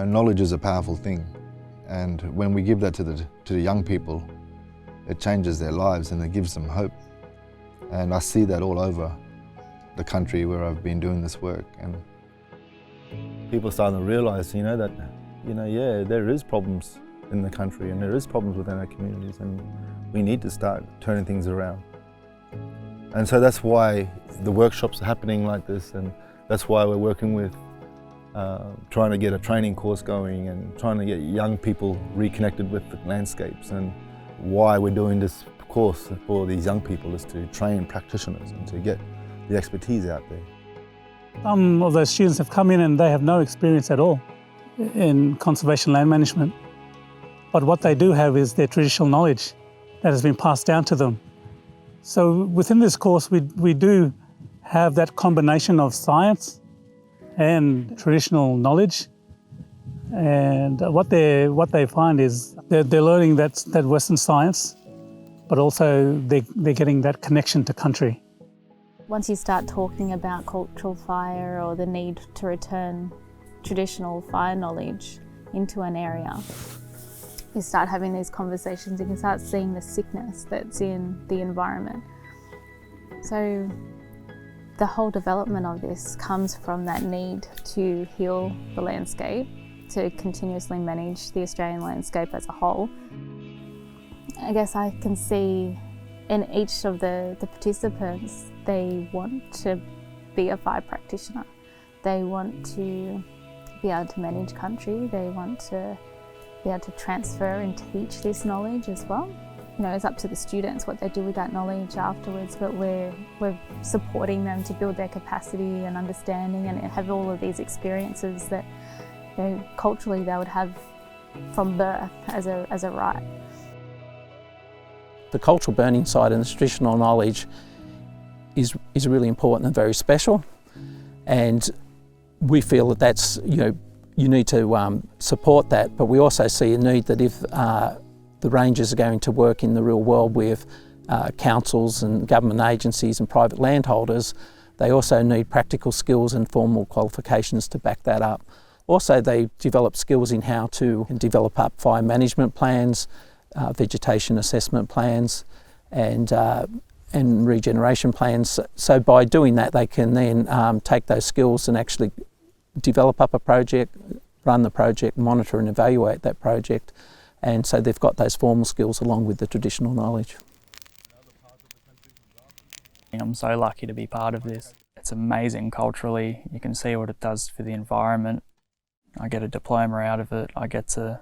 knowledge is a powerful thing, and when we give that to the young people, it changes their lives and it gives them hope. And I see that all over the country where I've been doing this work. And people are starting to realise, that, yeah, there is problems in the country and there is problems within our communities, and we need to start turning things around. And so that's why the workshops are happening like this, and that's why we're working with trying to get a training course going and trying to get young people reconnected with the landscapes. And why we're doing this course for these young people is to train practitioners and to get the expertise out there. Some of those students have come in and they have no experience at all in conservation land management. But what they do have is their traditional knowledge that has been passed down to them. So within this course, we do have that combination of science and traditional knowledge. And what they find is they're learning that Western science, but also they're getting that connection to country. Once you start talking about cultural fire or the need to return traditional fire knowledge into an area, you start having these conversations, you can start seeing the sickness that's in the environment. So the whole development of this comes from that need to heal the landscape, to continuously manage the Australian landscape as a whole. I guess I can see in each of the participants, they want to be a fire practitioner. They want to be able to manage country. They want to be able to transfer and teach this knowledge as well. It's up to the students what they do with that knowledge afterwards, but we're supporting them to build their capacity and understanding and have all of these experiences that culturally they would have from birth as a right. The cultural burning side and the traditional knowledge is really important and very special, and we feel that that's you need to support that, but we also see a need that if the rangers are going to work in the real world with councils and government agencies and private landholders, they also need practical skills and formal qualifications to back that up. Also, they develop skills in how to develop up fire management plans, vegetation assessment plans, and regeneration plans. So by doing that, they can then take those skills and actually develop up a project, run the project, monitor and evaluate that project. And so they've got those formal skills along with the traditional knowledge. I'm so lucky to be part of this. It's amazing culturally. You can see what it does for the environment. I get a diploma out of it. I get to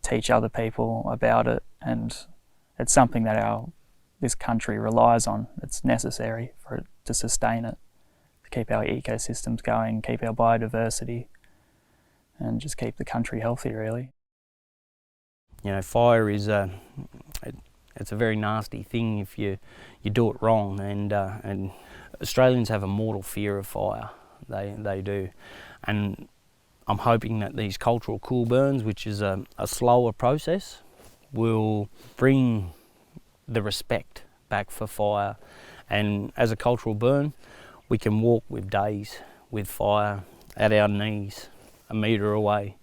teach other people about it, and it's something that this country relies on. It's necessary for it to sustain it, to keep our ecosystems going, keep our biodiversity, and just keep the country healthy, really. Fire is it's a very nasty thing if you do it wrong, and Australians have a mortal fear of fire. They do, and I'm hoping that these cultural cool burns, which is a slower process, will bring the respect back for fire. And as a cultural burn, we can walk with days with fire at our knees, a metre away.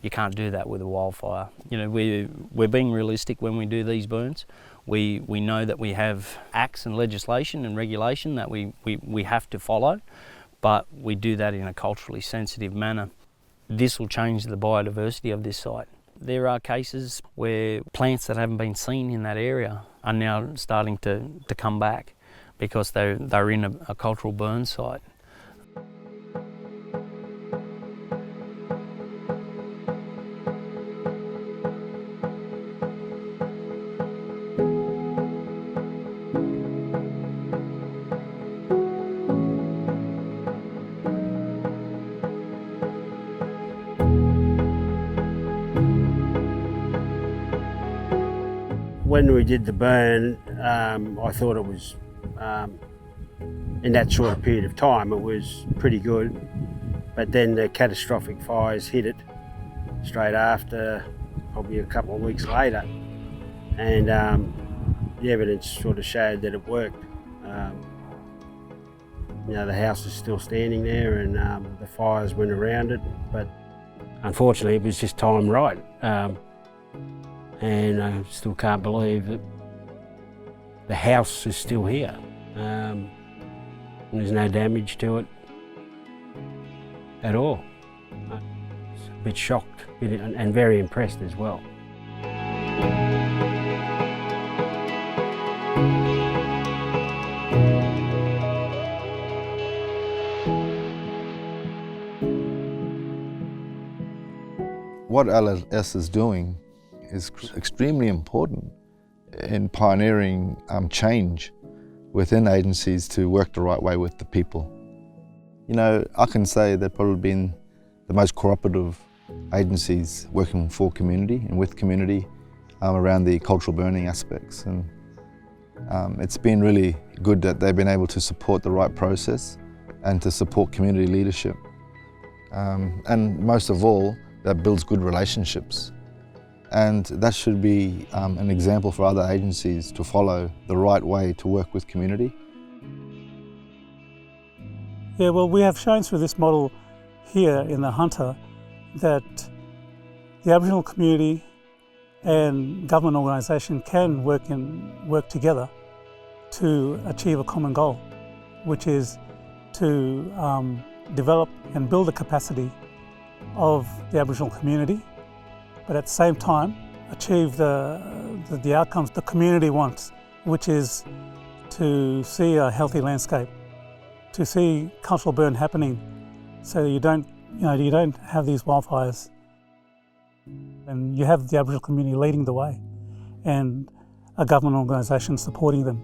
You can't do that with a wildfire. We're being realistic when we do these burns. We know that we have acts and legislation and regulation that we have to follow, but we do that in a culturally sensitive manner. This will change the biodiversity of this site. There are cases where plants that haven't been seen in that area are now starting to come back because they're in a cultural burn site. When we did the burn, I thought it was, in that short period of time, it was pretty good. But then the catastrophic fires hit it straight after, probably a couple of weeks later. And the evidence sort of showed that it worked. The house is still standing there, and the fires went around it. But unfortunately it was just timed right. And I still can't believe that the house is still here. And there's no damage to it at all. A bit shocked and very impressed as well. What LLS is doing is extremely important in pioneering change within agencies to work the right way with the people. You know, I can say they've probably been the most cooperative agencies working for community and with community around the cultural burning aspects. And it's been really good that they've been able to support the right process and to support community leadership. And most of all, that builds good relationships. And that should be an example for other agencies to follow the right way to work with community. Yeah, well, we have shown through this model here in the Hunter that the Aboriginal community and government organisation can work together to achieve a common goal, which is to develop and build the capacity of the Aboriginal community, but at the same time achieve the outcomes the community wants, which is to see a healthy landscape, to see cultural burn happening, so you don't have these wildfires, and you have the Aboriginal community leading the way, and a government organisation supporting them.